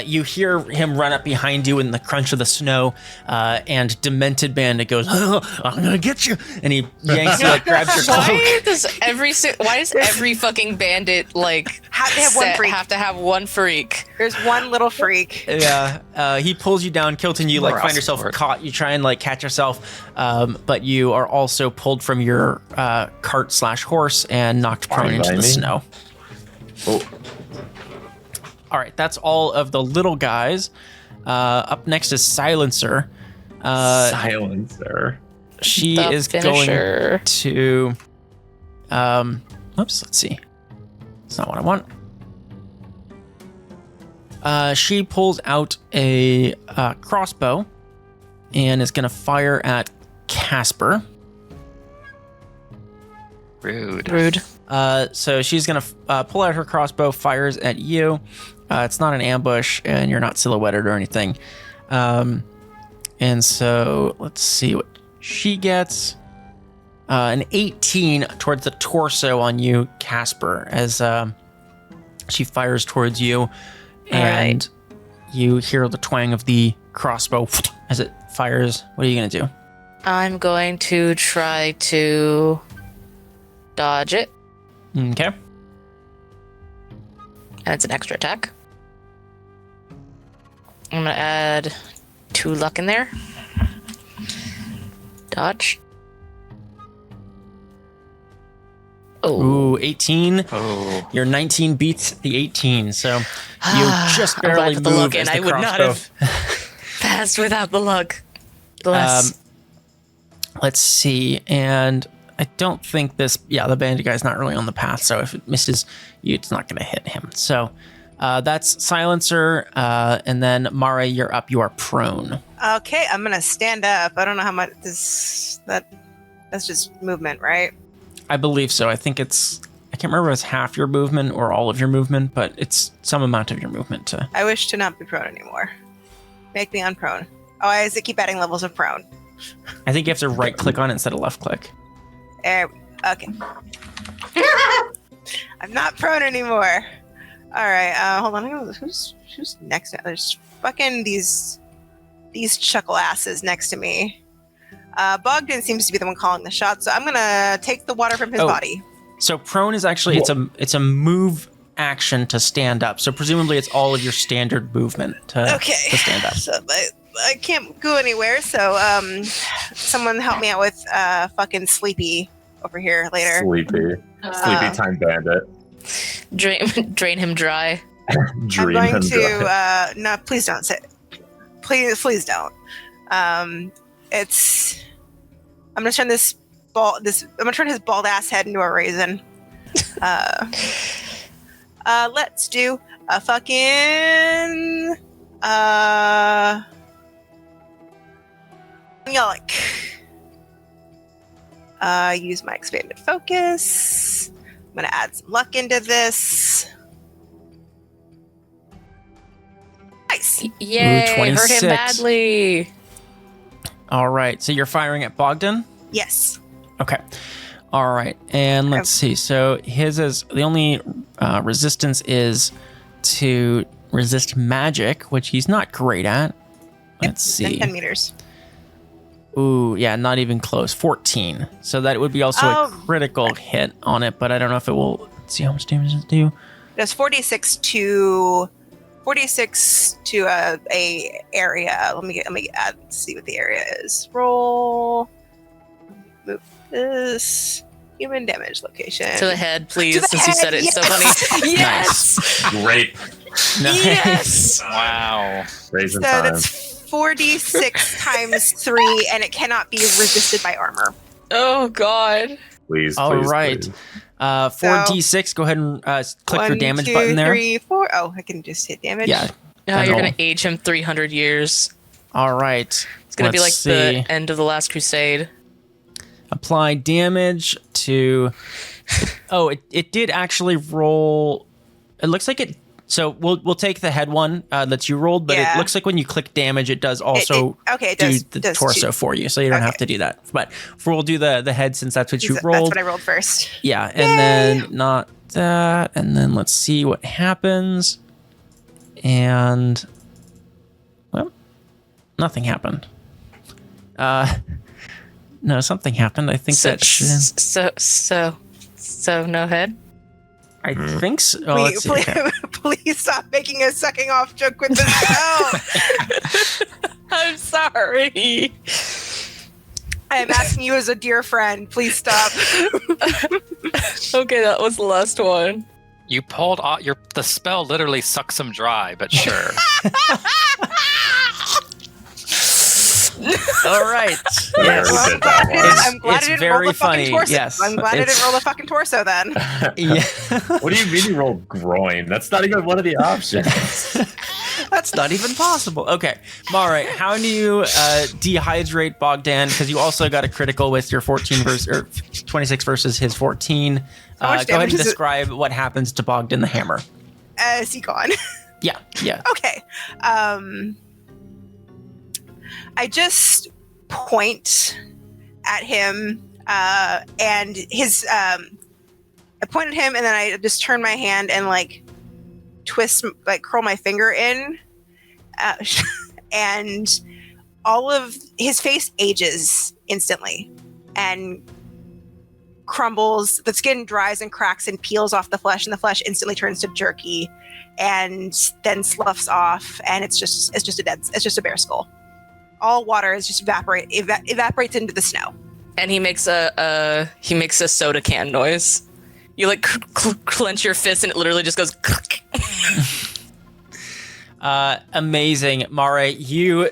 Speaker 1: You hear him run up behind you in the crunch of the snow, and Demented Bandit goes, "Oh, I'm gonna get you!" And he yanks you, like grabs your cloak.
Speaker 3: Why does every fucking bandit like have to have one freak?
Speaker 2: There's one little freak.
Speaker 1: Yeah, he pulls you down. Kilton, you like find yourself caught. You try and like catch yourself, but you are also pulled from your cart/horse and knocked prone into the snow.
Speaker 4: Oh.
Speaker 1: All right, that's all of the little guys. Up next is Silencer.
Speaker 4: Silencer.
Speaker 1: She is going to... let's see. That's not what I want. She pulls out a crossbow and is going to fire at Casper.
Speaker 5: Rude.
Speaker 1: So she's going to pull out her crossbow, fires at you. It's not an ambush, and you're not silhouetted or anything. And so let's see what she gets. An 18 towards the torso on you, Casper, as she fires towards you. And you hear the twang of the crossbow as it fires. What are you going to do?
Speaker 3: I'm going to try to dodge it.
Speaker 1: Okay.
Speaker 3: And it's an extra attack. I'm going to add 2 luck in there. Dodge.
Speaker 1: Ooh, 18.
Speaker 5: Oh.
Speaker 1: Your 19 beats the 18. So you just barely
Speaker 3: with the
Speaker 1: move
Speaker 3: luck,
Speaker 1: as
Speaker 3: and
Speaker 1: the
Speaker 3: I would not
Speaker 1: crossbow.
Speaker 3: have passed without the luck. Bless.
Speaker 1: Let's see. And I don't think this... Yeah, the bandit guy's not really on the path. So if it misses you, it's not going to hit him. So that's Silencer. And then Mare, you're up. You are prone.
Speaker 2: Okay, I'm gonna stand up. I don't know how much that's just movement, right?
Speaker 1: I believe so. I think it's... I can't remember if it's half your movement or all of your movement, but it's some amount of your movement to...
Speaker 2: I wish to not be prone anymore. Make me unprone. Oh, why does it keep adding levels of prone?
Speaker 1: I think you have to right click on it instead of left click.
Speaker 2: Okay. I'm not prone anymore. All right. Hold on. Who's next? There's fucking these chuckle asses next to me. Bogdan seems to be the one calling the shots, so I'm gonna take the water from his body.
Speaker 1: So prone is actually it's a move action to stand up. So presumably it's all of your standard movement to stand up.
Speaker 2: So I can't go anywhere. So someone help me out with fucking Sleepy over here later.
Speaker 4: Sleepy time bandit.
Speaker 3: Drain him dry.
Speaker 2: I'm going to no, please don't say. Please don't. I'm gonna turn I'm gonna turn his bald ass head into a raisin. Let's do a fucking Yolk. Use my expanded focus. I'm gonna add some luck into this. Nice.
Speaker 3: Yay!
Speaker 1: Ooh,
Speaker 3: Hurt him
Speaker 1: 26.
Speaker 3: badly.
Speaker 1: All right. So you're firing at Bogdan?
Speaker 2: Yes.
Speaker 1: Okay. All right. And let's see. So his is the only resistance is to resist magic, which he's not great at. Let's see.
Speaker 2: 10 meters.
Speaker 1: Ooh, yeah, not even close. 14. So that would be also a critical hit on it, but I don't know if it will. Let's see how much damage does it do.
Speaker 2: There's 46 to a area. Let me add. See what the area is. Roll. Move this. Human damage location.
Speaker 3: To the head, please, since you said it so funny. Yes!
Speaker 4: Great.
Speaker 1: Nice.
Speaker 3: Yes!
Speaker 5: Wow.
Speaker 4: Raisin
Speaker 2: So
Speaker 4: time.
Speaker 2: that's 46 times 3, and it cannot be resisted by armor.
Speaker 3: Oh, God.
Speaker 4: Please.
Speaker 1: All
Speaker 4: please,
Speaker 1: right.
Speaker 4: please.
Speaker 1: 4d6. Go ahead and click your damage button there.
Speaker 2: 1, 2, 3, 4. Oh, I can just hit damage.
Speaker 1: Yeah.
Speaker 3: Now
Speaker 1: And
Speaker 3: you're
Speaker 1: roll.
Speaker 3: going to age him 300 years.
Speaker 1: All right.
Speaker 3: It's going to be like
Speaker 1: Let's see.
Speaker 3: the end of the Last Crusade.
Speaker 1: Apply damage to... Oh, it did actually roll... It looks like it... So we'll take the head one that you rolled, but
Speaker 2: Yeah.
Speaker 1: it looks like when you click damage, it does also
Speaker 2: it
Speaker 1: do
Speaker 2: does,
Speaker 1: the
Speaker 2: does
Speaker 1: torso
Speaker 2: too.
Speaker 1: for you, so you don't have
Speaker 2: Okay.
Speaker 1: to do that. But we'll do the head since that's what you
Speaker 2: That's
Speaker 1: rolled.
Speaker 2: what I rolled first.
Speaker 1: Yeah, and then not that, and then let's see what happens. And well, nothing happened. No, something happened. I think that should.
Speaker 3: So no head?
Speaker 1: I think so. Oh, let's see. Okay.
Speaker 2: Please stop making a sucking off joke with the spell.
Speaker 3: I'm sorry.
Speaker 2: I am asking you as a dear friend. Please stop.
Speaker 3: Okay, that was the last one.
Speaker 5: You pulled off the spell literally sucks him dry, but sure.
Speaker 1: All right.
Speaker 4: Yes.
Speaker 2: Well,
Speaker 4: did that one.
Speaker 2: I'm glad
Speaker 1: It's
Speaker 2: I didn't
Speaker 1: very
Speaker 2: roll the
Speaker 1: funny,
Speaker 2: fucking torso.
Speaker 1: yes.
Speaker 2: I'm glad I
Speaker 1: It's-
Speaker 2: didn't roll the fucking torso then.
Speaker 1: Yeah.
Speaker 4: What do you mean you rolled groin? That's not even one of the options.
Speaker 1: That's not even possible. Okay, Mare, how do you dehydrate Bogdan? Because you also got a critical with your 14 or 26 versus his 14.
Speaker 2: much
Speaker 1: Go ahead
Speaker 2: damage
Speaker 1: and
Speaker 2: is it?
Speaker 1: describe what happens to Bogdan the Hammer.
Speaker 2: Is he gone?
Speaker 1: Yeah.
Speaker 2: Okay. I just point at him and his I point at him and then I just turn my hand and like twist, like curl my finger in and all of his face ages instantly and crumbles. The skin dries and cracks and peels off the flesh, and the flesh instantly turns to jerky and then sloughs off, and it's just a bare skull. All water is just evaporates into the snow.
Speaker 3: And he makes a soda can noise. You like clench your fist and it literally just goes.
Speaker 1: Amazing, Mare. You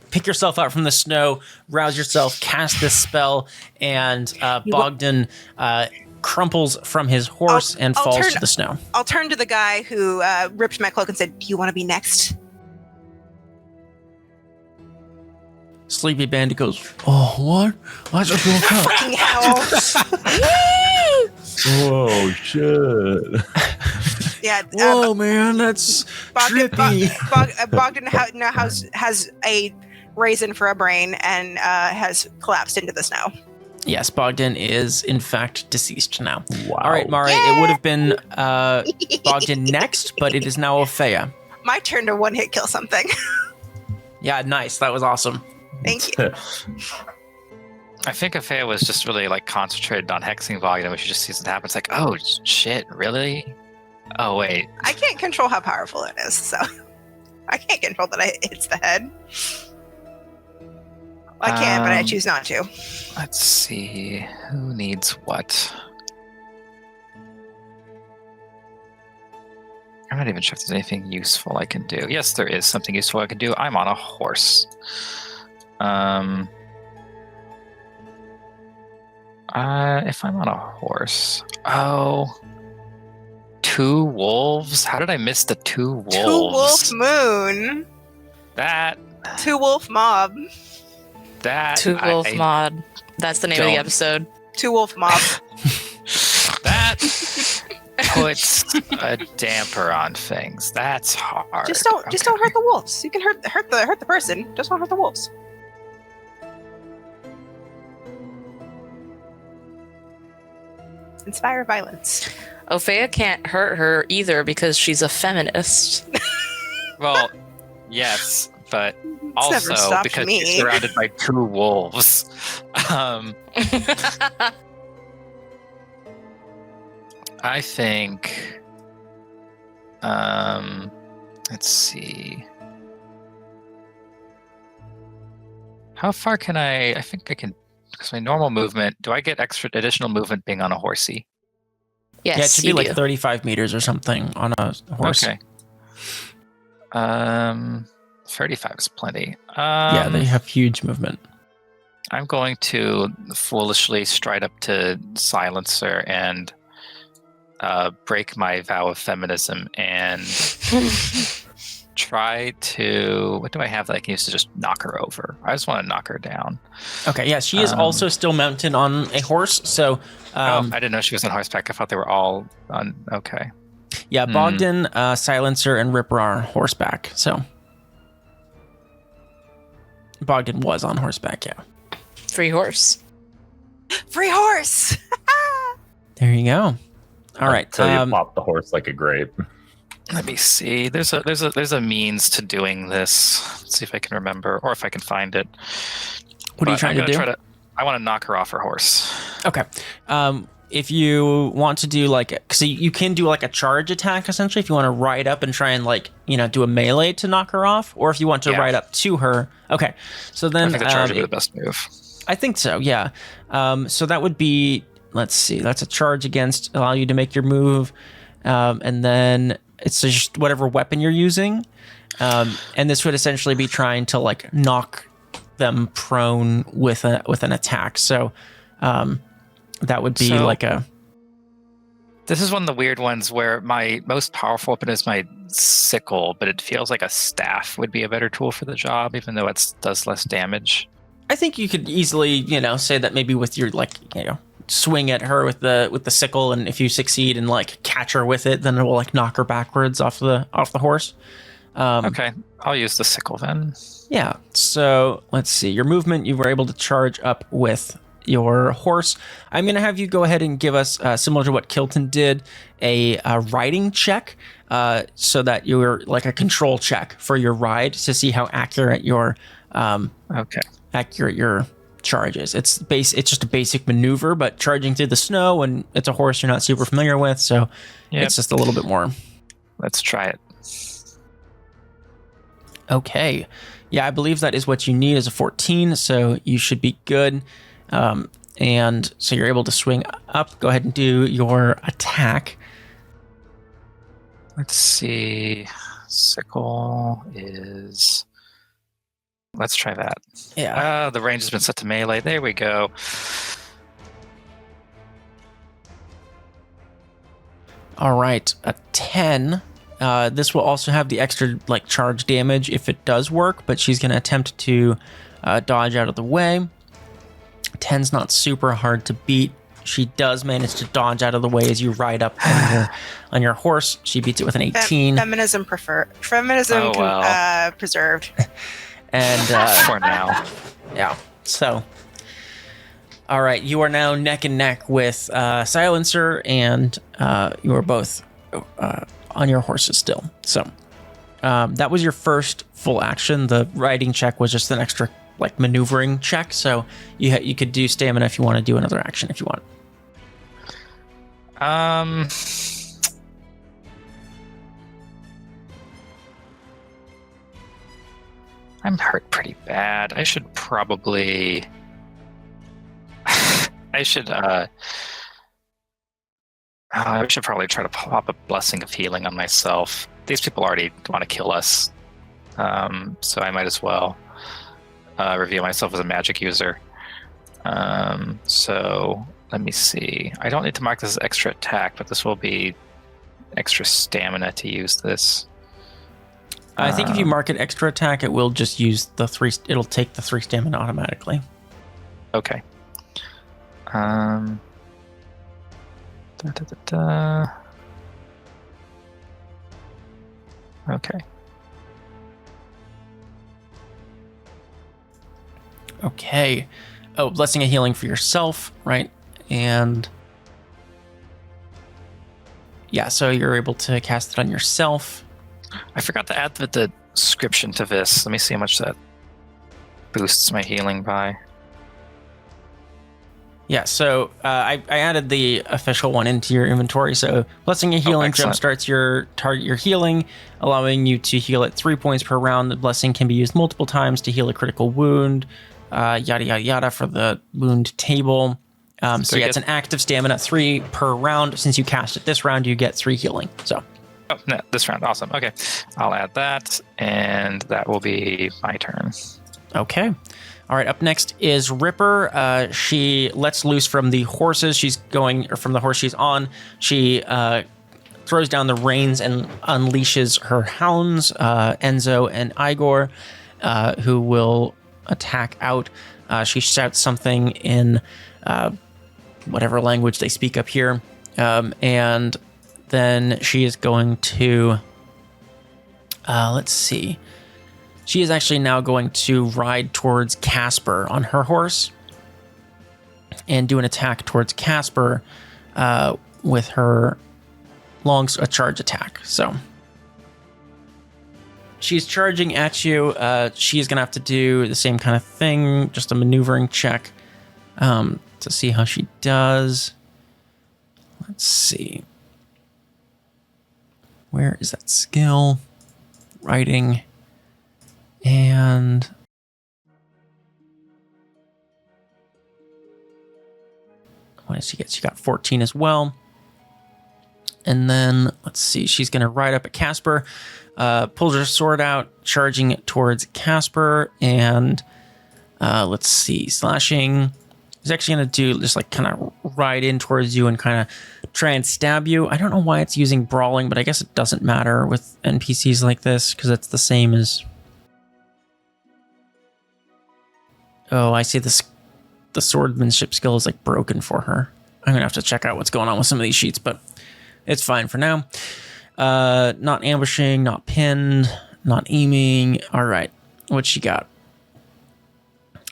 Speaker 1: pick yourself up from the snow, rouse yourself, cast this spell, and Bogdan crumples from his horse and falls to the snow.
Speaker 2: I'll turn to the guy who ripped my cloak and said, "Do you want to be next?"
Speaker 1: Sleepy Bandit goes, "Oh, what? I just woke up."
Speaker 2: Fucking hell.
Speaker 4: Oh, shit.
Speaker 2: Yeah.
Speaker 1: Whoa, man, that's trippy.
Speaker 2: Bogdan now has a raisin for a brain and has collapsed into the snow.
Speaker 1: Yes, Bogdan is, in fact, deceased now.
Speaker 4: Wow.
Speaker 1: All right, Mari, it would have been Bogdan next, but it is now Opheia.
Speaker 2: My turn to one-hit kill something.
Speaker 1: Yeah, nice. That was awesome.
Speaker 2: Thank you.
Speaker 5: I think Opheia was just really like concentrated on hexing Bogdan, which she just sees it happen. It's like, oh shit, really? Oh wait.
Speaker 2: I can't control how powerful it is, so I can't control that it hits the head. I can, but I choose not to.
Speaker 5: Let's see. Who needs what? I'm not even sure if there's anything useful I can do. Yes, there is something useful I can do. I'm on a horse. If I'm on a horse, 2 wolves. How did I miss the 2 wolves?
Speaker 2: 2 wolf moon.
Speaker 5: That
Speaker 2: 2 wolf mob.
Speaker 5: That
Speaker 3: 2 wolf mod. That's the name of the episode.
Speaker 2: 2 wolf mob.
Speaker 5: That puts a damper on things. That's hard.
Speaker 2: Just don't hurt the wolves. You can hurt the person. Just don't hurt the wolves. Inspire violence.
Speaker 3: Opheia can't hurt her either because she's a feminist.
Speaker 5: Well, yes, but
Speaker 2: It's never
Speaker 5: also
Speaker 2: stopped
Speaker 5: because
Speaker 2: me.
Speaker 5: she's surrounded by 2 wolves. I think. Let's see. How far can I? I think I can. Because my normal movement. Do I get additional movement being on a horsey?
Speaker 3: Yes,
Speaker 1: Yeah, it should be
Speaker 3: you
Speaker 1: like
Speaker 3: do.
Speaker 1: 35 meters or something on a horse.
Speaker 5: Okay. 35 is plenty.
Speaker 1: Yeah, they have huge movement.
Speaker 5: I'm going to foolishly stride up to Silencer and break my vow of feminism and try to... What do I have that I can use to just knock her over? I just want to knock her down.
Speaker 1: Okay, yeah, she is also still mounted on a horse, so...
Speaker 5: I didn't know she was on horseback. I thought they were all on... Okay.
Speaker 1: Yeah, Bogdan, Silencer, and Ripper are on horseback, so... Bogdan was on horseback, yeah.
Speaker 3: Free horse.
Speaker 2: Free horse.
Speaker 1: There you go. All right.
Speaker 4: Until you pop the horse like a grape.
Speaker 5: Let me see. There's a means to doing this. Let's see if I can remember, or if I can find it.
Speaker 1: What are you trying to do?
Speaker 5: I want to knock her off her horse.
Speaker 1: Okay. If you want to do like, because you can do like a charge attack essentially. If you want to ride up and try and like, do a melee to knock her off, or if you want to ride up to her. Okay. So then
Speaker 5: I think the charge would be the best move.
Speaker 1: I think so. Yeah. So that would be, let's see, that's a charge against, allow you to make your move, and then it's just whatever weapon you're using, and this would essentially be trying to like knock them prone with an attack. So that would be like a...
Speaker 5: This is one of the weird ones where my most powerful weapon is my sickle, but it feels like a staff would be a better tool for the job, even though it does less damage.
Speaker 1: I think you could easily, say that maybe with your like, swing at her with the sickle, and if you succeed and like catch her with it, then it will like knock her backwards off the horse.
Speaker 5: Okay, I'll use the sickle then.
Speaker 1: Yeah. So let's see. Your movement, you were able to charge up with your horse. I'm going to have you go ahead and give us, similar to what Kilton did, a riding check, so that you're like a control check for your ride to see how accurate your accurate your charges. It's just a basic maneuver, but charging through the snow, and it's a horse you're not super familiar with, so it's just a little bit more.
Speaker 5: Let's try it.
Speaker 1: Okay. Yeah, I believe that is what you need is a 14, so you should be good. And so you're able to swing up. Go ahead and do your attack.
Speaker 5: Let's see. Sickle is... Let's try that.
Speaker 1: Yeah.
Speaker 5: The range has been set to melee. There we go.
Speaker 1: All right, a 10. This will also have the extra charge damage if it does work, but she's going to attempt to dodge out of the way. 10's not super hard to beat. She does manage to dodge out of the way as you ride up on your horse. She beats it with an 18.
Speaker 2: Feminism preserved.
Speaker 1: And
Speaker 5: for now.
Speaker 1: Yeah. So, all right, you are now neck and neck with Silencer, and you are both on your horses still. So, that was your first full action. The riding check was just an extra maneuvering check. So you could do stamina if you want to do another action if you want.
Speaker 5: I'm hurt pretty bad. I should probably... I should probably try to pop a Blessing of Healing on myself. These people already want to kill us. So I might as well reveal myself as a magic user. So let me see. I don't need to mark this as extra attack, but this will be extra stamina to use this.
Speaker 1: I think if you mark it extra attack, it will just use the 3. It'll take the 3 stamina automatically.
Speaker 5: Okay. Okay.
Speaker 1: Okay. Oh, Blessing of Healing for yourself, right? And yeah, so you're able to cast it on yourself.
Speaker 5: I forgot to add the description to this. Let me see how much that boosts my healing by.
Speaker 1: Yeah, so I added the official one into your inventory. So Blessing of Healing jumpstarts your healing, allowing you to heal at 3 points per round. The blessing can be used multiple times to heal a critical wound, yada, yada, yada for the wound table. So yeah, it's an active stamina 3 per round. Since you cast it this round, you get 3 healing. So.
Speaker 5: Oh, no, this round. Awesome. Okay. I'll add that, and that will be my turn.
Speaker 1: Okay. All right, up next is Ripper. She lets loose from the horses from the horse she's on. She throws down the reins and unleashes her hounds, Enzo and Igor, who will attack out. She shouts something in whatever language they speak up here, and then she is going to, let's see. She is actually now going to ride towards Casper on her horse and do an attack towards Casper with her a charge attack. So she's charging at you. She's going to have to do the same kind of thing, just a maneuvering check to see how she does. Let's see. Where is that skill? Riding. And what did she get? She got 14 as well. And then let's see, she's going to ride up at Casper, pulls her sword out, charging it towards Casper, and let's see, slashing. He's actually going to do just kind of ride in towards you and kind of try and stab you. I don't know why it's using brawling, but I guess it doesn't matter with NPCs like this because it's the same as. Oh, I see the swordsmanship skill is broken for her. I'm gonna have to check out what's going on with some of these sheets, but it's fine for now. Not ambushing, not pinned, not aiming. All right, what she got?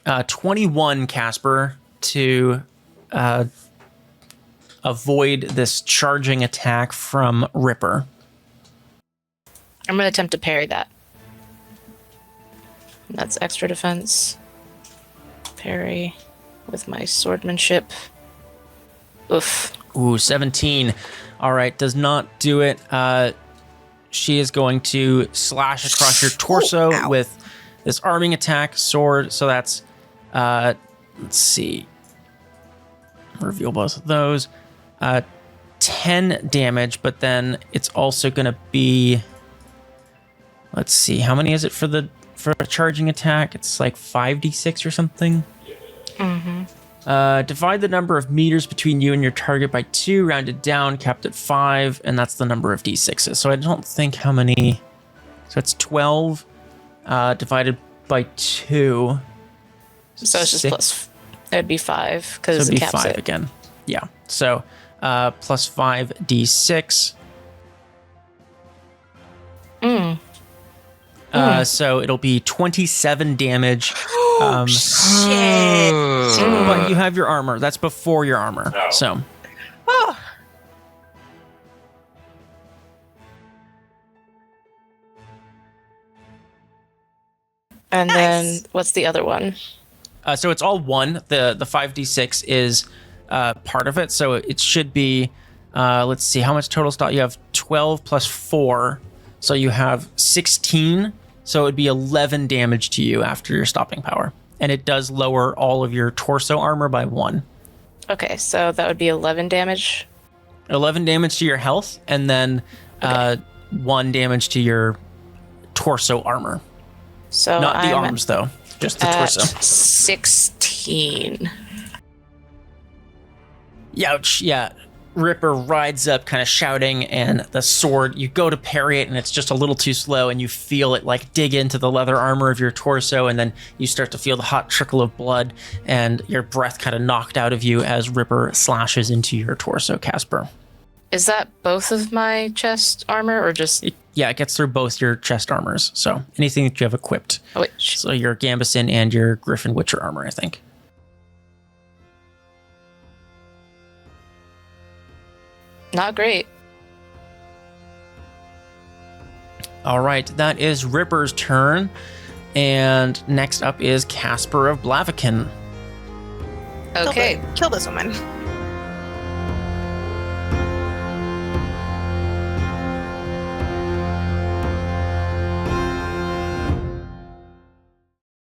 Speaker 1: 21 Casper to avoid this charging attack from Ripper.
Speaker 3: I'm gonna attempt to parry that. That's extra defense. Parry with my swordsmanship. Oof.
Speaker 1: Ooh, 17. All right, does not do it. She is going to slash across your torso with this arming attack sword. So that's, let's see. Reveal both of those. 10 damage, but then it's also going to be, let's see, how many is it for a charging attack? It's like 5d6 or something. Divide the number of meters between you and your target by 2, rounded down, capped at 5, and that's the number of d6s. So I don't think how many. So it's 12 divided by 2.
Speaker 3: So it's just plus. It would be 5 because
Speaker 1: so it'd
Speaker 3: it
Speaker 1: be
Speaker 3: caps
Speaker 1: 5
Speaker 3: it.
Speaker 1: again. Yeah. So plus 5 d6. So it'll be 27 damage.
Speaker 2: Shit.
Speaker 1: But you have your armor. That's before your armor.
Speaker 4: Oh.
Speaker 1: So.
Speaker 2: Oh.
Speaker 3: And
Speaker 2: Nice.
Speaker 3: then what's the other one?
Speaker 1: So it's all 1. The 5d6 is part of it. So it should be, let's see, how much total stop? You have 12 plus 4. So you have 16. So it would be 11 damage to you after your stopping power. And it does lower all of your torso armor by 1.
Speaker 3: Okay, so that would be 11 damage.
Speaker 1: 11 damage to your health, and then 1 damage to your torso armor.
Speaker 3: So
Speaker 1: Not the
Speaker 3: I'm
Speaker 1: arms, though. Just the
Speaker 3: at
Speaker 1: torso.
Speaker 3: 16.
Speaker 1: Youch, yeah. Ripper rides up kind of shouting, and the sword, you go to parry it, and it's just a little too slow, and you feel it like dig into the leather armor of your torso, and then you start to feel the hot trickle of blood, and your breath kind of knocked out of you as Ripper slashes into your torso, Casper.
Speaker 3: Is that both of my chest armor or just...
Speaker 1: Yeah, it gets through both your chest armors, so anything that you have equipped.
Speaker 3: Oh, wait.
Speaker 1: So your Gambeson and your Griffin Witcher armor, I think.
Speaker 3: Not great.
Speaker 1: All right, that is Ripper's turn. And next up is Casper of Blaviken.
Speaker 3: Okay.
Speaker 2: Kill this woman.